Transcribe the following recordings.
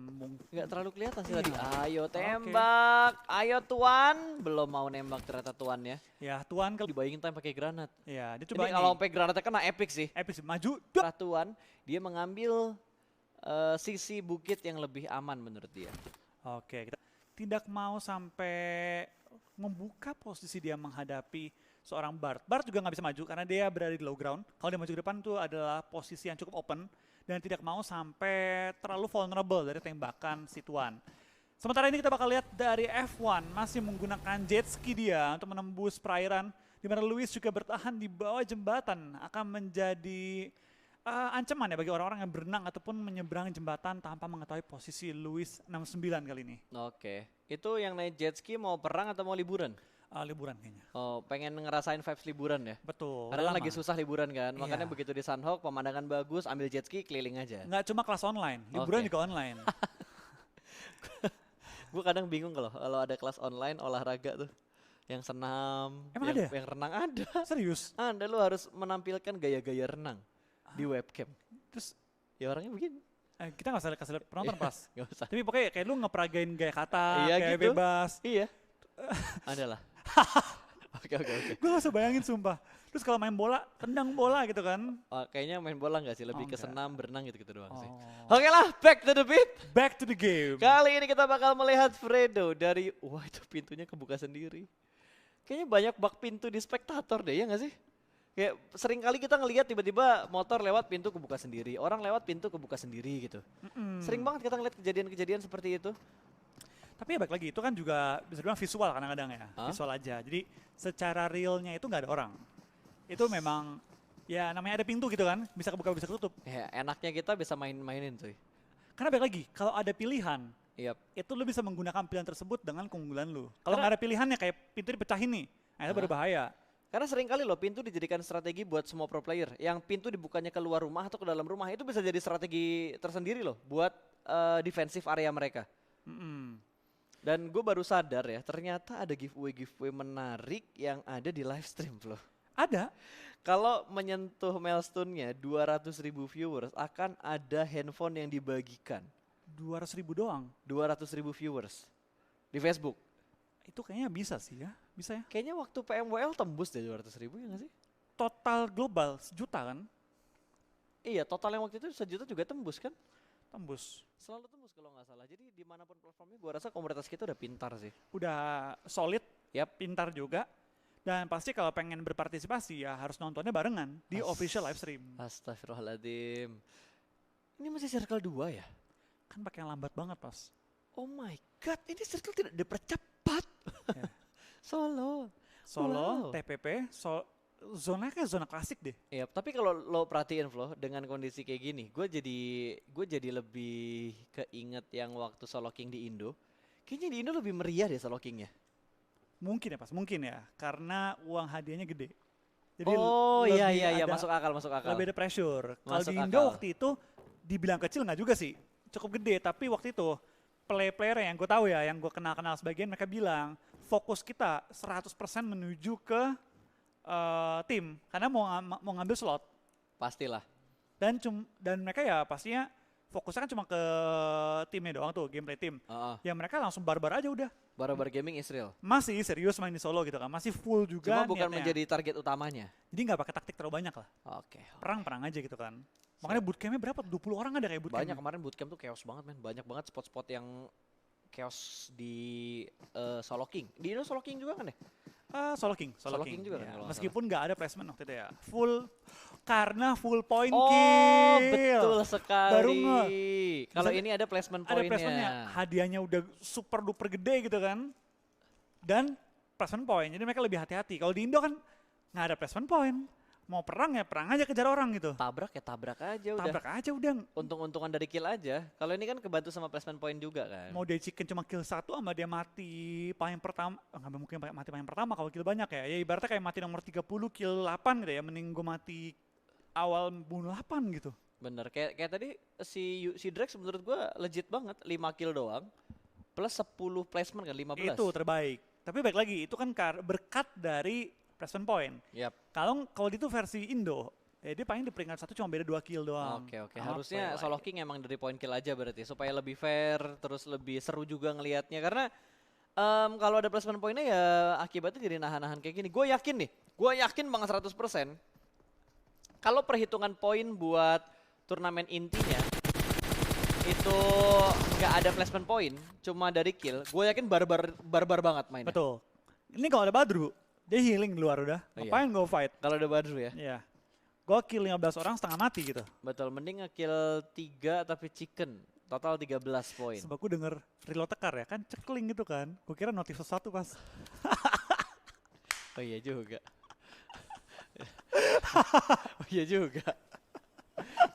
Nggak terlalu kelihatan sih tadi. Iya. Ayo tembak, ayo Tuan. Belum mau nembak ternyata Tuan ya. Ya Tuan kalau Dibayangin Tuan pakai granat. ya dia Ini coba kalau sampai granatnya kena epic sih. epic maju. Arah Tuan, dia mengambil sisi bukit yang lebih aman menurut dia. Oke, kita tidak mau sampai membuka posisi dia menghadapi seorang Bard. Bard juga nggak bisa maju karena dia berada di low ground. Kalau dia maju ke depan itu adalah posisi yang cukup open dan tidak mau sampai terlalu vulnerable dari tembakan si Tuan. Sementara ini kita bakal lihat dari F1 masih menggunakan jet ski dia untuk menembus perairan, di mana Lewis juga bertahan di bawah jembatan, akan menjadi ancaman ya bagi orang-orang yang berenang ataupun menyeberang jembatan tanpa mengetahui posisi Lewis 69 kali ini. Oke, itu yang naik jet ski mau perang atau mau liburan? Liburan kayaknya. Oh, pengen ngerasain vibes liburan ya? Betul. Karena lama. lagi susah liburan kan, makanya Iya. begitu di Sunhawk pemandangan bagus, ambil jet ski keliling aja. Nggak cuma kelas online, liburan Oke. juga online. Gue kadang bingung kalau ada kelas online olahraga tuh, yang senam, Emang yang, ada? yang renang ada. Serius? Anda lu harus menampilkan gaya-gaya renang di webcam. Terus Ya orangnya begini. kita nggak usah kasih lihat penonton pas. Gak usah. Tapi pokoknya kayak lu ngeperagain gaya kata, Iya kayak gitu. bebas. Iya. Adalah. Oke. Gue gak usah bayangin sumpah. Terus kalau main bola, tendang bola gitu kan. Oh, kayaknya main bola nggak sih, lebih ke enggak. senam, berenang gitu-gitu doang sih. Oh. Oke lah, back to the beat. Back to the game. Kali ini kita bakal melihat Fredo dari, wah itu pintunya kebuka sendiri. Kayaknya banyak bug pintu di spektator deh, ya nggak sih? Kayak sering kali kita ngelihat tiba-tiba motor lewat pintu kebuka sendiri, orang lewat pintu kebuka sendiri gitu. Sering banget kita ngeliat kejadian-kejadian seperti itu. Tapi ya balik lagi, itu kan juga bisa dibilang visual kadang-kadang ya. Hah? Visual aja. Jadi secara realnya itu nggak ada orang. Itu memang, ya namanya ada pintu gitu kan. Bisa kebuka, bisa ketutup. Ya enaknya kita bisa main-mainin cuy. Karena balik lagi, kalau ada pilihan, Yap. itu lu bisa menggunakan pilihan tersebut dengan keunggulan lu. Kalau Karena- nggak ada pilihannya kayak pintu dipecahin nih, nah itu baru bahaya. Karena sering kali loh pintu dijadikan strategi buat semua pro player. Yang pintu dibukanya keluar rumah atau ke dalam rumah itu bisa jadi strategi tersendiri loh buat defensif area mereka. Mm-mm. Dan gue baru sadar ya, ternyata ada giveaway menarik yang ada di live stream loh. Ada, Kalau menyentuh milestone-nya 200.000 viewers akan ada handphone yang dibagikan. 200.000 doang. 200.000 viewers di Facebook. Itu kayaknya bisa sih ya, bisa ya. Kayaknya waktu PMWL tembus deh 200.000 ya nggak sih? Total global sejuta kan, Iya, total yang waktu itu 1 juta juga tembus kan? tembus. Selalu tembus kalau nggak salah. Jadi dimanapun platformnya gue rasa komunitas kita udah pintar sih. Udah solid, Yap. pintar juga. Dan pasti kalau pengen berpartisipasi ya harus nontonnya barengan di official live stream. Astagfirullahaladzim. Ini masih circle 2 ya? Kan pakai yang lambat banget pas. Oh my god, ini circle tidak dipercepat. Ya. Solo. Solo, Wow. TPP, zona kayak zona klasik deh. Iya, tapi kalau lo perhatiin Flo, dengan kondisi kayak gini, gue jadi lebih keinget yang waktu Solo King di Indo. Kayaknya di Indo lebih meriah deh Solo Kingnya. Mungkin ya pas, mungkin ya. Karena uang hadiahnya gede. Jadi Oh iya lebih iya ada- masuk akal. lebih ada pressure. Kalau Masuk di Indo akal. waktu itu dibilang kecil nggak juga sih, cukup gede. Tapi waktu itu player yang gue tahu ya, yang gue kenal-kenal sebagian mereka bilang fokus kita 100% menuju ke tim karena mau ngambil slot Pastilah. dan mereka ya pastinya fokusnya kan cuma ke timnya doang tuh, gameplay tim. Heeh. Ya mereka langsung barbar aja udah. Barbar Gaming Israel. Masih serius main di solo gitu kan, masih full juga Cuma bukan niatnya. menjadi target utamanya. Jadi nggak pakai taktik terlalu banyak lah. Oke. Perang aja gitu kan. Makanya bootcampnya berapa? 20 orang ada kayak bootcamp. Banyak kemarin bootcamp tuh chaos banget men. Banyak banget spot-spot yang chaos di Solo King. Di Indo Solo King juga kan ya? Solo King Solo King juga kan Ya, kalau nggak meskipun nggak ada placement waktu itu ya. Full point Oh kill. betul sekali. Baru nge- Kalau Bisa- ini ada placement Ada poinnya. placementnya. Hadiahnya udah super duper gede gitu kan. Dan placement point. Jadi mereka lebih hati-hati. Kalau di Indo kan nggak ada placement point. Mau perang ya perang aja kejar orang gitu. Tabrak ya tabrak aja udah. Tabrak aja udah. Untung-untungan dari kill aja. Kalau ini kan kebantu sama placement point juga kan. Mau dia chicken cuma kill 1 sama dia mati paling pertama. Nggak mungkin mati paling pertama kalau kill banyak ya. Ya ibaratnya kayak mati nomor 30 kill 8 gitu ya. Mending gue mati awal bunuh 8 gitu. Bener. Kayak tadi si Drex menurut gua legit banget. 5 kill doang. Plus 10 placement kan 15. Itu terbaik. Tapi baik lagi itu kan berkat dari placement point. Yap. Kalau di itu versi Indo, dia paling di peringkat 1 cuma beda 2 kill doang. Oke, sama harusnya Play Solo Like. King emang dari point kill aja berarti supaya lebih fair, terus lebih seru juga ngelihatnya karena kalau ada placement pointnya ya akibatnya jadi nahan-nahan kayak gini. Gue yakin banget 100% kalau perhitungan poin buat turnamen intinya itu nggak ada placement point, cuma dari kill. Gue yakin barbar banget mainnya. Betul. Ini kalau ada Badru, dia healing di luar udah. Oh, iya. Ngapain go fight? Kalau ada Badru ya. Iya. Gue kill 15 orang setengah mati gitu. Betul, mending nge-kill 3 tapi chicken. Total 13 poin. Sebab gue denger reload tekar ya, kan cekling gitu kan. Gue kira notif sesuatu pas. Oh iya juga. Oh iya juga.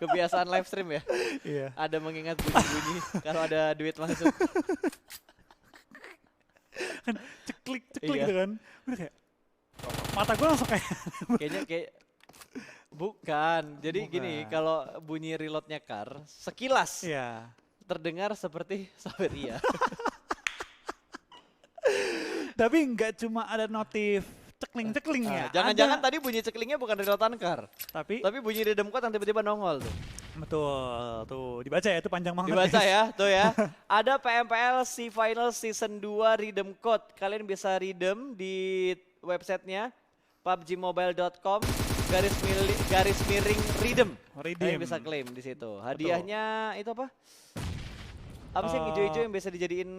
Kebiasaan live stream ya. Iya. Ada mengingat bunyi-bunyi kalau ada duit masuk. Kan ceklik Iya. gitu kan. Udah kayak, mata gue langsung kayak. Kayaknya bukan. Jadi Bukan. gini, kalau bunyi reloadnya Kar, sekilas Iya. terdengar seperti Saveria. Tapi nggak cuma ada notif cekling-cekling ya. Jangan-jangan ada. tadi bunyi ceklingnya bukan reloadan Kar, Tapi tapi bunyi Rhythm Code yang tiba-tiba nongol tuh. betul, tuh dibaca ya, itu panjang banget. Dibaca guys. ya, tuh ya. Ada PMPL C Final Season 2 Rhythm Code. Kalian bisa redeem di websitenya pubgmobile.com garis miring redeem. Redeem. Kalian bisa klaim di situ. Hadiahnya itu apa? Apa sih yang hijau-hijau yang biasa dijadiin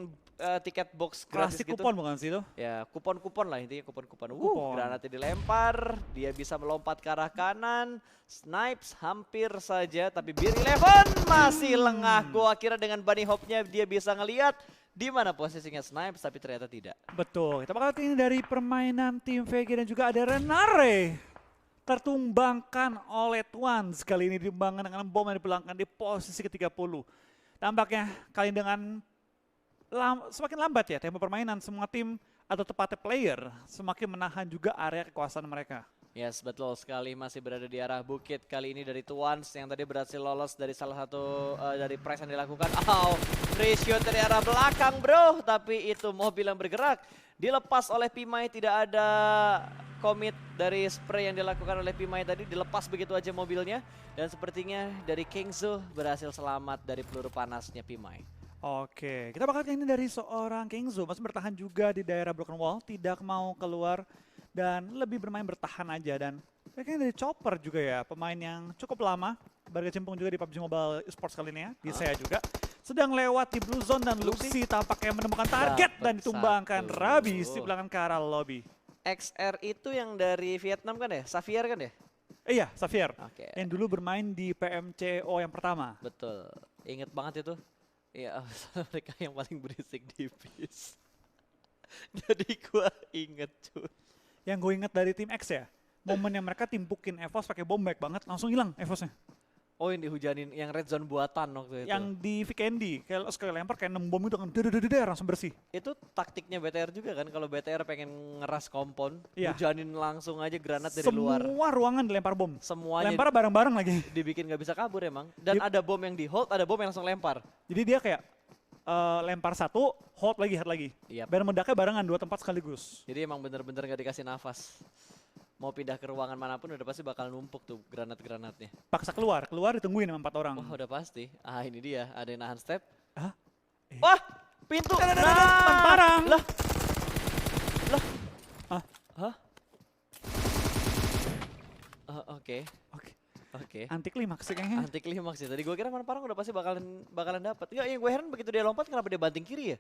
tiket box gratis Klasik gitu? kupon bukan sih itu? Ya, kupon-kupon lah intinya kupon-kupon. Kupon. Granatnya dilempar, dia bisa melompat ke arah kanan. Snipes hampir saja, tapi Beer Eleven masih lengah. Gua kira dengan bunny hop-nya dia bisa ngelihat di mana posisinya Snipes, tapi ternyata tidak. Betul. Kita bakal lihat ini dari permainan tim VG dan juga ada Renare. Tertumbangkan oleh Twans. Kali ini ditumbangkan dengan bom yang dipulangkan di posisi ke-30. Tampaknya kali dengan semakin lambat ya tempo permainan semua tim atau tepatnya player semakin menahan juga area kekuasaan mereka. Yes, betul sekali, masih berada di arah bukit kali ini dari Twans yang tadi berhasil lolos dari salah satu dari press yang dilakukan. Ratio dari arah belakang bro, tapi itu mobil yang bergerak dilepas oleh Pimai, tidak ada komit dari spray yang dilakukan oleh Pimai tadi, dilepas begitu aja mobilnya dan sepertinya dari Kingzo berhasil selamat dari peluru panasnya Pimai. Oke, kita bakal lihat ini dari seorang Kingzo masih bertahan juga di daerah Broken Wall, tidak mau keluar dan lebih bermain bertahan aja. Dan kayaknya dari Chopper juga ya, pemain yang cukup lama berkecimpung juga di PUBG Mobile Esports kali ini ya, di saya juga. Sedang lewat di Blue Zone dan Luxi tampaknya menemukan target dan ditumbangkan satu. Rabis di belakang ke arah lobby. XR itu yang dari Vietnam kan ya? Xavier kan ya? Iya, Xavier. Oke, Yang dulu bermain di PMCO yang pertama. betul. Ingat banget itu. Iya, mereka yang paling berisik di PIS. Jadi gua inget cuy. Yang gue inget dari tim X ya, momen yang mereka timpukin Evos pakai bom back banget, langsung hilang Evosnya. Oh yang dihujanin, yang red zone buatan waktu itu. Yang di Vikendi, kayak sekali lempar kayak 6 bom itu kan dede langsung bersih. Itu taktiknya BTR juga kan, kalau BTR pengen ngeras kompon, Iya. hujanin langsung aja granat dari luar. Semua ruangan dilempar bom. Semuanya Lempar bareng-bareng lagi. dibikin nggak bisa kabur emang. Dan Yep. ada bom yang di hold, ada bom yang langsung lempar. Jadi dia kayak lempar satu, hold lagi. Iya. Biar meledaknya barengan 2 tempat sekaligus. Jadi emang bener-bener nggak dikasih nafas. Mau pindah ke ruangan manapun udah pasti bakal numpuk tuh granat-granatnya. Paksa keluar ditungguin sama 4 orang. Wah udah pasti. Ah ini dia, ada yang nahan step. Hah? Wah, pintu. Parang. Lah. Hah? Hah? Oke. Oke. Anti klimaks sih kayaknya. Anti klimaks ya. Tadi gue kira Manparang udah pasti bakalan dapat. Enggak, yang gue heran begitu dia lompat kenapa dia banting kiri ya?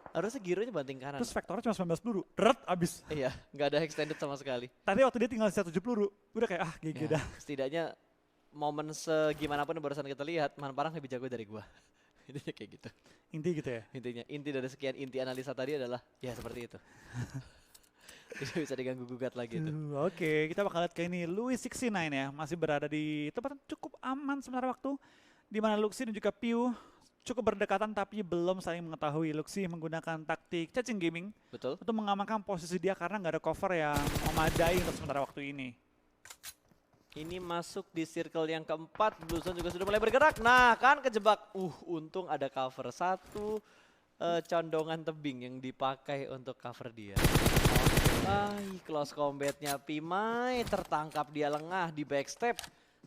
Harusnya gironya banting kanan. Terus vektornya cuma 19 peluru. Deret, abis. Iya, nggak ada extended sama sekali. Tadi waktu dia tinggal sisa 7 peluru, udah kayak GG Ya, dah. setidaknya momen segimanapun yang barusan kita lihat, Manparang lebih jago dari gua. Intinya kayak gitu. Inti gitu ya. Intinya, inti dari sekian inti analisa tadi adalah ya seperti itu. Tidak bisa diganggu gugat lagi itu. Oke, kita bakal lihat ke ini. Louis 69 ya, masih berada di tempat yang cukup aman sementara waktu. Di mana Luxi dan juga Piu cukup berdekatan tapi belum saling mengetahui. Luxi menggunakan taktik cacing gaming Betul? untuk mengamankan posisi dia karena nggak ada cover yang memadai untuk sementara waktu ini. Ini masuk di circle yang keempat, Blue Zone juga sudah mulai bergerak. Nah kan kejebak, untung ada cover satu condongan tebing yang dipakai untuk cover dia. Close combatnya Pimai tertangkap dia lengah di backstep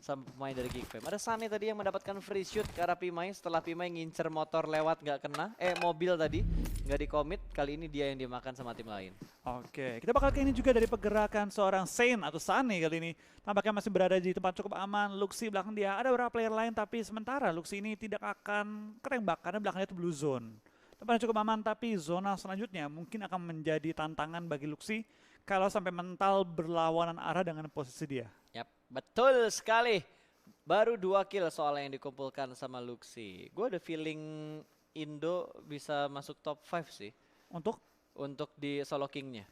sama pemain dari Geekfam. Ada Sunny tadi yang mendapatkan free shoot ke arah Pimai setelah Pimai ngincer motor lewat nggak kena. Mobil tadi nggak di commit. Kali ini dia yang dimakan sama tim lain. Oke, kita bakal ke ini juga dari pergerakan seorang Saint atau Sunny kali ini. Tampaknya masih berada di tempat cukup aman. Luxi belakang dia, ada beberapa player lain tapi sementara Luxi ini tidak akan ketembak karena belakangnya itu blue zone. Tempat cukup aman tapi zona selanjutnya mungkin akan menjadi tantangan bagi Luxi kalau sampai mental berlawanan arah dengan posisi dia. Yap, betul sekali. Baru 2 kill soalnya yang dikumpulkan sama Luxi. Gue ada feeling Indo bisa masuk top 5 sih. Untuk di solo king-nya.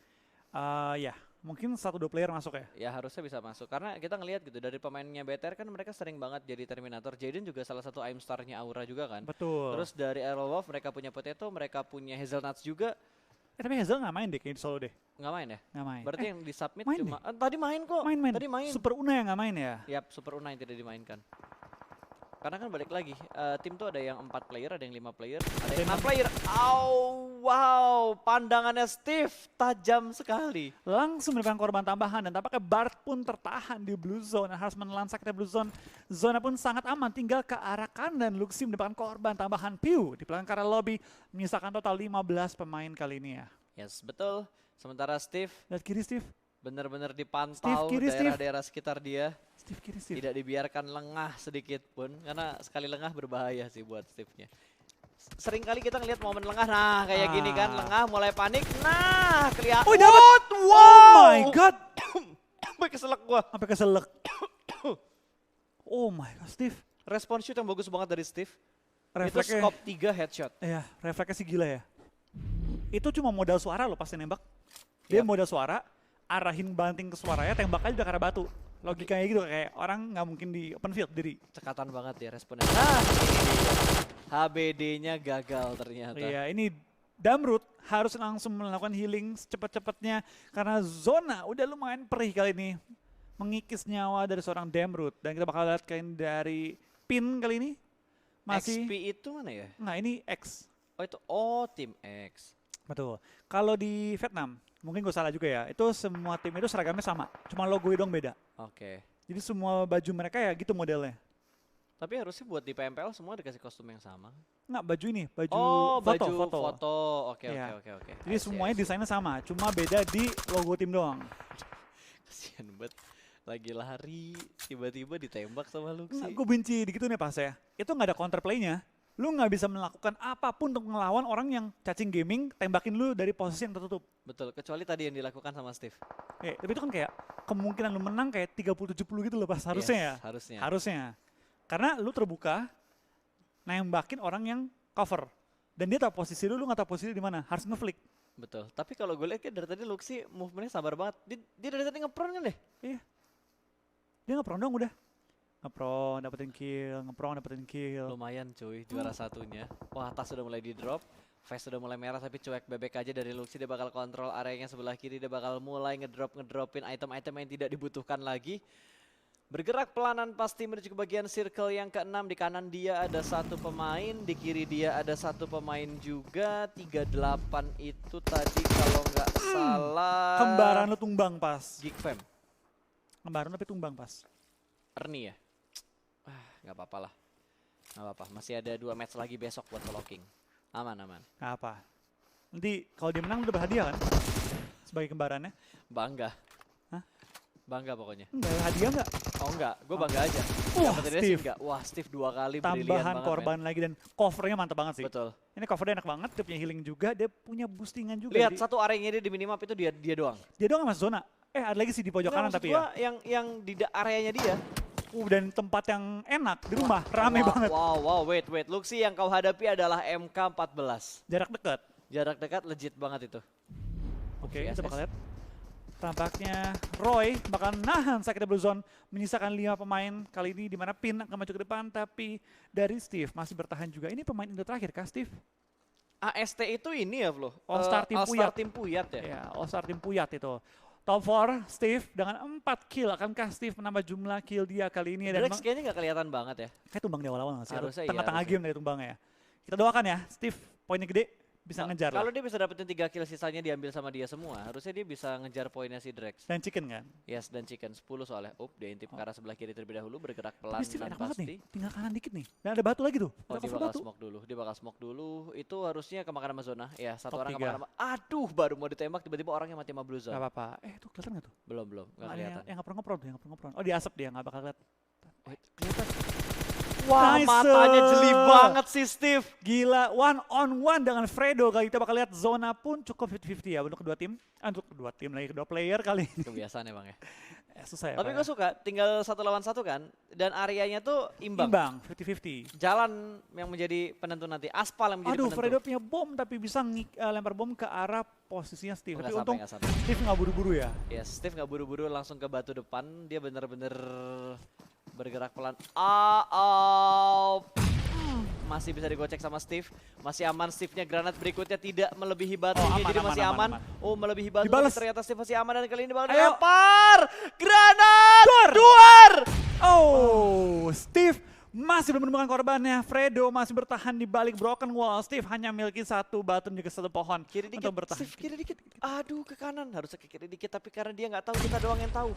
Ya, mungkin 1-2 player masuk ya. Ya harusnya bisa masuk. Karena kita ngelihat gitu dari pemainnya BTR kan mereka sering banget jadi Terminator. Jaden juga salah satu aim star-nya Aura juga kan. Betul. Terus dari Aerowolf mereka punya Potato, mereka punya Hazelnuts juga. Tapi Hazel nggak main deh kayaknya di solo deh. Nggak main ya? Nggak main. Berarti yang di submit main cuma tadi main kok. Main. Tadi main. Super Una yang nggak main ya? Yap, Super Una yang tidak dimainkan. Karena kan balik lagi, tim tuh ada yang 4 player, ada yang 5 player, ada yang 6 player. Wow, pandangannya Steve tajam sekali. Langsung mendapatkan korban tambahan dan tampaknya Bart pun tertahan di blue zone. Harus menelan sakitnya blue zone. Zona pun sangat aman, tinggal ke arah kanan. Luxi mendapatkan korban tambahan Piu di belakang karena lobby. Menyisakan total 15 pemain kali ini ya. Yes, betul. Sementara Steve Lihat kiri Steve. benar-benar dipantau Steve, kiri, daerah-daerah sekitar dia. Steve kiri Steve. Tidak dibiarkan lengah sedikit pun. Karena sekali lengah berbahaya sih buat Steve-nya. Sering kali kita ngeliat momen lengah, nah kayak gini kan, lengah mulai panik, nah kelihatan. Oh, dapat! Wow! Oh my god! Sampai keselak gua. Sampai keselak. Oh my god, Steve. Respon shoot yang bagus banget dari Steve. Itu Refleksnya, scope 3 headshot. iya, refleksnya sih gila ya. Itu cuma modal suara loh pasti nembak. Dia Yap. modal suara, arahin banting ke suaranya, tembak aja udah karena batu. Logikanya gitu, kayak orang nggak mungkin di open field diri. Cekatan banget ya responnya. Nah, ini dia. HBD-nya gagal ternyata. Iya, ini Damrut harus langsung melakukan healing secepat-cepatnya karena zona udah lumayan perih kali ini. Mengikis nyawa dari seorang Damrut. Dan kita bakal lihat kain dari Pin kali ini. Masih, XP itu mana ya? nah ini X. Oh itu, tim X. Betul. Kalau di Vietnam, mungkin gue salah juga ya, itu semua tim itu seragamnya sama. Cuma logo doang beda. Oke. Jadi semua baju mereka ya gitu modelnya. Tapi harusnya buat di PMPL semua dikasih kostum yang sama. Nggak, baju ini, baju Baju foto. foto. Oke. Iya. Oke. Jadi semuanya desainnya sama, cuma beda di logo tim doang. Kasian banget. Lagi lari, tiba-tiba ditembak sama Luxi. Gue benci di gitu nih pas ya. Itu nggak ada counterplay-nya. Lu nggak bisa melakukan apapun untuk ngelawan orang yang cacing gaming, tembakin lu dari posisi yang tertutup. Betul, kecuali tadi yang dilakukan sama Steve. Tapi itu kan kayak kemungkinan lu menang kayak 30-70 gitu loh pas harusnya ya. Harusnya. Harusnya. Karena lu terbuka, nembakin orang yang cover. Dan dia tahu posisi lu nggak tahu posisi di mana. Harus ngeflick. Betul. Tapi kalau gue lihat kan dari tadi Luxi movementnya sabar banget. Dia dari tadi ngepron kan deh. Iya. Dia ngepron dong udah. Ngepron, dapetin kill. Lumayan cuy, juara satunya. Wah, tas sudah mulai di drop. Face sudah mulai merah tapi cuek bebek aja dari Luxi. Dia bakal kontrol areanya sebelah kiri. Dia bakal mulai ngedropin item-item yang tidak dibutuhkan lagi. Bergerak pelanan pasti menuju ke bagian circle yang ke-6. Di kanan dia ada 1 pemain, di kiri dia ada 1 pemain juga. 38 itu tadi kalau nggak salah. Kembaran lu tumbang pas. Geekfam. Kembaran tapi tumbang pas. Ernie ya? Nggak apa-apa lah. Nggak apa-apa, masih ada 2 match lagi besok buat Solo King. Aman. Nggak apa. Nanti kalau dia menang udah berhadiah kan? Sebagai kembarannya. Bangga. Hah? Bangga pokoknya. Enggak, hadiah enggak? Oh enggak, gue bangga aja. Wah, Dapetin dia sih Steve. enggak. Wah, Steve 2 kali brilian Tambahan banget, korban lagi dan covernya mantap banget sih. Betul. Ini covernya enak banget, dia punya healing juga, dia punya boostingan juga. Lihat Jadi, satu areanya dia di minimap itu dia doang. dia doang masuk zona. Ada lagi sih di pojok kanan Maksud tapi gua ya. yang di areanya dia. Dan tempat yang enak di rumah, rame banget. Wow, wait. Luxi yang kau hadapi adalah MK14. Jarak dekat. Jarak dekat legit banget itu. Oke, VSS. kita bakal lihat. Tampaknya Roy bakal nahan sakitnya Blue Zone, menyisakan 5 pemain kali ini di mana Pin akan maju ke depan, tapi dari Steve masih bertahan juga. Ini pemain Indo terakhir kah Steve? AST itu ini ya, Flo? All Star Tim All Puyat. Star Tim Puyat ya? Ya, All Star Tim Puyat itu. Top 4 Steve dengan 4 kill. Akankah Steve menambah jumlah kill dia kali ini? Dan Drex kayaknya nggak kelihatan banget ya. kayak tumbang di awal-awal nggak sih? Harusnya iya, Tengah-tengah harusnya. game dari tumbangnya ya. Kita doakan ya, Steve poinnya gede, bisa ngejar lah. Kalau dia bisa dapetin 3 kill sisanya diambil sama dia semua, harusnya dia bisa ngejar poinnya si Drex. Dan chicken kan. Yes, dan Chicken 10 soalnya. Dia intip ke arah sebelah kiri terlebih dahulu, bergerak Tapi pelan Steve dan enak banget nih, pasti. tinggal kanan dikit nih. Dan ada batu lagi tuh, Oh, ada dia cover bakal batu. smoke dulu. Dia bakal smoke dulu. Itu harusnya kemakan sama zona. Ya, satu Top orang 3. kemakan sama. Aduh, baru mau ditembak tiba-tiba orangnya mati sama blue Gak zone. apa-apa. Tuh kelihatan gak tuh? Belum, enggak Nggak, kelihatan. yang nggak pernah ngepron tuh, yang nggak pernah ngepron. Oh di asap dia, nggak bakal lihat. Wait, kelihatan. Wah, Nice. matanya jeli banget sih Steve. Gila, one on one dengan Fredo. Kali kita bakal lihat zona pun cukup 50-50 ya untuk kedua tim. Untuk kedua tim lagi, kedua player kali ini. Kebiasaan emang ya. Susah ya. Tapi Pak, gue suka, tinggal 1 lawan 1 kan. Dan areanya tuh imbang. Imbang, 50-50. Jalan yang menjadi penentu nanti. Aspal yang menjadi Aduh, penentu. Fredo punya bom tapi bisa lempar bom ke arah posisinya Steve. Nggak Tapi sampai, untung nggak sampai. Steve nggak buru-buru ya. Yes, Steve nggak buru-buru langsung ke batu depan. Dia bener-bener bergerak pelan. Masih bisa digocek sama Steve. Masih aman Steve-nya. Granat berikutnya tidak melebihi batunya. aman, Jadi aman, masih aman, aman. aman. Oh, melebihi batu. Dibalas. Tapi ternyata Steve masih aman dan kali ini bakal Ayo. dilempar. Granat! Duar! Oh, Steve masih belum menemukan korbannya. Fredo masih bertahan di balik broken wall. Steve hanya memiliki 1 batu dan juga 1 pohon Kiri dikit, untuk bertahan. Steve kiri dikit. Aduh, ke kanan. Harusnya ke kiri dikit. Tapi karena dia nggak tahu, kita doang yang tahu.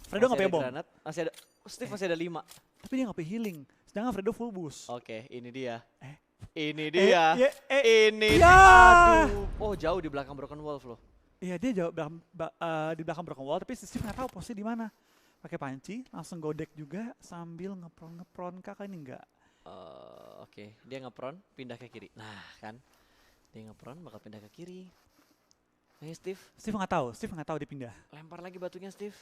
Fredo nggak Masih punya ada bom, granat. Masih ada. Steve masih ada 5. tapi dia nggak punya healing. Sedangkan Fredo full boost. Oke, ini dia. Eh. Ini dia. Ini ya. dia. Aduh. Oh, jauh di belakang Broken Wolf loh. Iya dia jauh di belakang broken wall, tapi Steve nggak tahu posisi di mana. Pakai panci, langsung godek juga sambil ngepron kakak ini enggak. Oke, dia ngepron, pindah ke kiri. Nah, kan. Dia ngepron, bakal pindah ke kiri. Hey, Steve. Steve nggak tahu dia pindah. Lempar lagi batunya, Steve.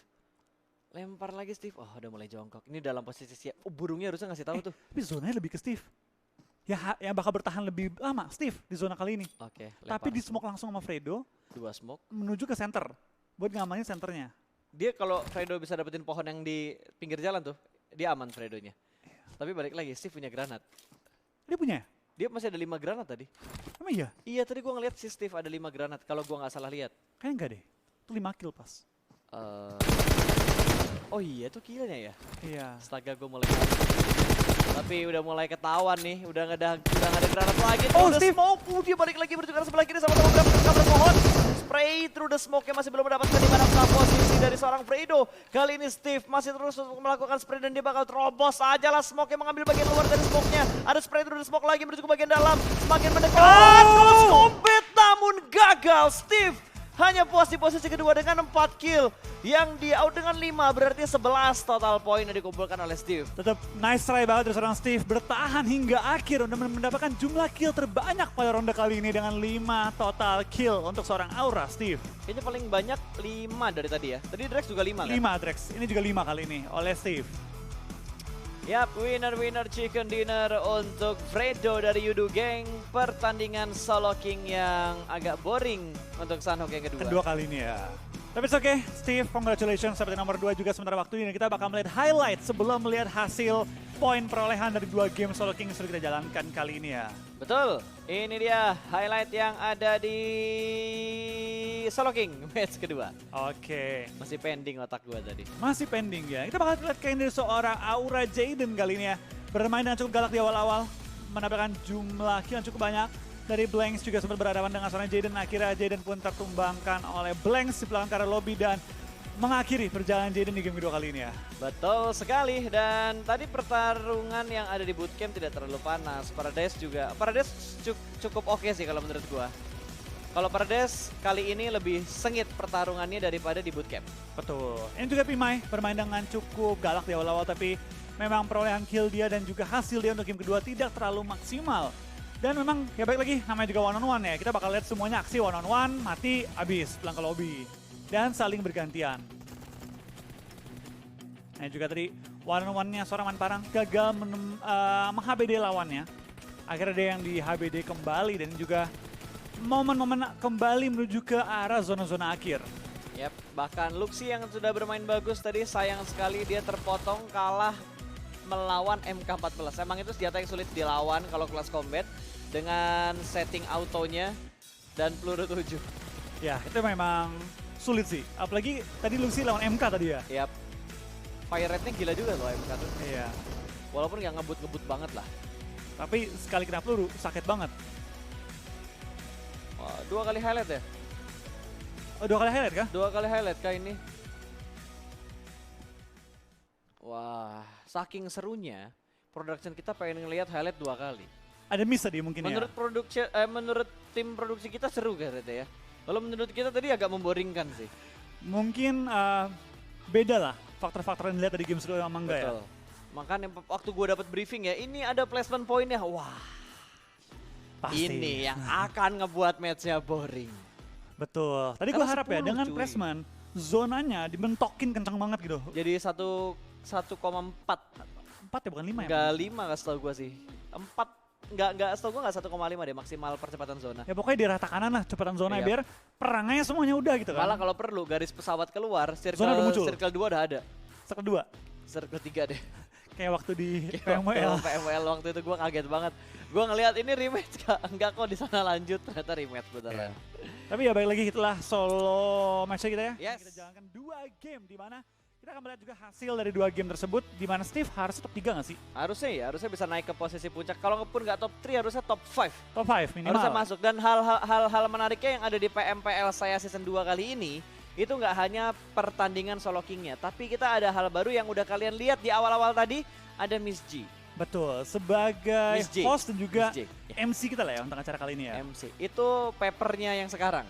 Lempar lagi, Steve. Oh, udah mulai jongkok. Ini dalam posisi siap. Oh, burungnya harusnya ngasih tahu tuh. Tapi zonanya lebih ke Steve. Ya, yang bakal bertahan lebih lama Steve di zona kali ini. Oke, Tapi di smoke langsung sama Fredo 2 smoke. menuju ke center buat ngamanin centernya. Dia kalau Fredo bisa dapetin pohon yang di pinggir jalan tuh, dia aman Fredonya. Tapi balik lagi, Steve punya granat. Dia punya? Dia masih ada 5 granat tadi. Emang iya? Iya, tadi gua ngeliat si Steve ada 5 granat. Kalau gua nggak salah lihat. Kayaknya enggak deh. Itu 5 kill pas. Oh iya, itu killnya ya. Iya. Astaga, gua mulai. Tapi udah mulai ketahuan nih, udah nggak ada granat lagi. Oh, Udah Steve. smoke, dia balik lagi menuju ke arah sebelah kiri sama-sama beberapa pohon. Spray through the smoke yang masih belum mendapatkan di mana posisi dari seorang Fredo. Kali ini Steve masih terus melakukan spray dan dia bakal terobos aja lah smoke yang mengambil bagian luar dari smoke-nya. Ada spray through the smoke lagi menuju ke bagian dalam, semakin mendekat. Close combat namun gagal. Steve hanya puas di posisi kedua dengan 4 kill. Yang di out dengan 5 berarti 11 total poin yang dikumpulkan oleh Steve. Tetap nice try banget dari seorang Steve. Bertahan hingga akhir untuk mendapatkan jumlah kill terbanyak pada ronde kali ini dengan 5 total kill untuk seorang Aura Steve. Kayaknya paling banyak 5 dari tadi ya. Tadi Drex juga 5 kan? 5 Drex, ini juga 5 kali ini oleh Steve. Yap, winner chicken dinner untuk Fredo dari Yudu Gang. Pertandingan solo king yang agak boring untuk Sanhok yang kedua. Kedua kali ini ya. Tapi it's okay, Steve, congratulations seperti nomor 2 juga sementara waktu ini. Kita bakal melihat highlight sebelum melihat hasil poin perolehan dari 2 game solo king yang sudah kita jalankan kali ini ya. Betul, ini dia highlight yang ada di solo king match kedua. Oke. Masih pending otak gua tadi. Masih pending ya. Kita bakal lihat kayak dari seorang Aura Jaden kali ini ya. Bermain dengan cukup galak di awal-awal. Mendapatkan jumlah kill yang cukup banyak. Dari Blanks juga sempat berhadapan dengan seorang Jaden. Akhirnya Jaden pun tertumbangkan oleh Blanks di belakang karena lobby dan mengakhiri perjalanan Jaden di game kedua kali ini ya. Betul sekali, dan tadi pertarungan yang ada di bootcamp tidak terlalu panas. Parades cukup oke sih kalau menurut gua. Kalau Parades kali ini lebih sengit pertarungannya daripada di bootcamp. Betul. Ini juga Pimai bermain dengan cukup galak di awal-awal, tapi memang perolehan kill dia dan juga hasil dia untuk game kedua tidak terlalu maksimal. Dan memang ya baik lagi, namanya juga one on one ya. Kita bakal lihat semuanya aksi one on one, mati, habis, pulang ke lobby. Dan saling bergantian. Nah juga tadi one on one-nya seorang Manparang gagal meng-HBD lawannya. Akhirnya dia yang di HBD kembali dan juga momen-momen kembali menuju ke arah zona-zona akhir. Yap, bahkan Luxi yang sudah bermain bagus tadi sayang sekali dia terpotong kalah melawan MK14. Emang itu senjata yang sulit dilawan kalau kelas combat dengan setting autonya dan peluru 7. Ya itu memang sulit sih, apalagi tadi Luxi lawan MK tadi ya. Yap, fire rate-nya gila juga loh MK tuh. Iya. Walaupun nggak ngebut-ngebut banget lah. Tapi sekali kena peluru sakit banget. Wah, 2 kali highlight ya? Oh, 2 kali highlight kah? 2 kali highlight kah ini? Wah, saking serunya, production kita pengen ngelihat highlight 2 kali. Ada miss tadi mungkin Menurut ya. menurut tim produksi kita seru kayaknya ya. Kalau menurut kita tadi agak memboringkan sih. Mungkin beda lah faktor-faktor yang dilihat dari game seru sama enggak ya. Betul. Makanya waktu gue dapat briefing ya, ini ada placement pointnya. Wah, Pasti. ini yang akan ngebuat matchnya boring. Betul. Tadi gue Karena harap ya 10, dengan cuy. placement zonanya dimentokin kencang banget gitu. Jadi 1,4. 4 ya bukan 5 ya. Enggak 5 nggak setahu gue sih. 4 enggak setahu gue enggak 1,5 deh maksimal percepatan zona. Ya pokoknya di rata kanan lah cepatan zona Iya. biar perangnya semuanya udah gitu kan. Malah kalau perlu garis pesawat keluar, Zona udah muncul. circle 2 udah ada. Circle 2 Circle 3 deh. kayak waktu di Kayak PMWL. PMWL waktu itu gue kaget banget. Gue ngelihat ini rematch enggak kok di sana lanjut, ternyata rematch beneran. Tapi ya balik lagi itulah solo match kita ya. Yes. Kita jalankan 2 game di mana kita akan melihat juga hasil dari 2 game tersebut di mana Steve harus top 3 nggak sih? Harusnya bisa naik ke posisi puncak. Kalau pun nggak top 3 harusnya top 5. Top 5 minimal. Harusnya masuk. Dan hal menariknya yang ada di PMPL saya season 2 kali ini, itu nggak hanya pertandingan solo kingnya, tapi kita ada hal baru yang udah kalian lihat di awal-awal tadi, ada Miss G. Betul, sebagai Miss J. host dan juga Miss J. MC kita lah ya untuk acara kali ini ya. MC. Itu papernya yang sekarang.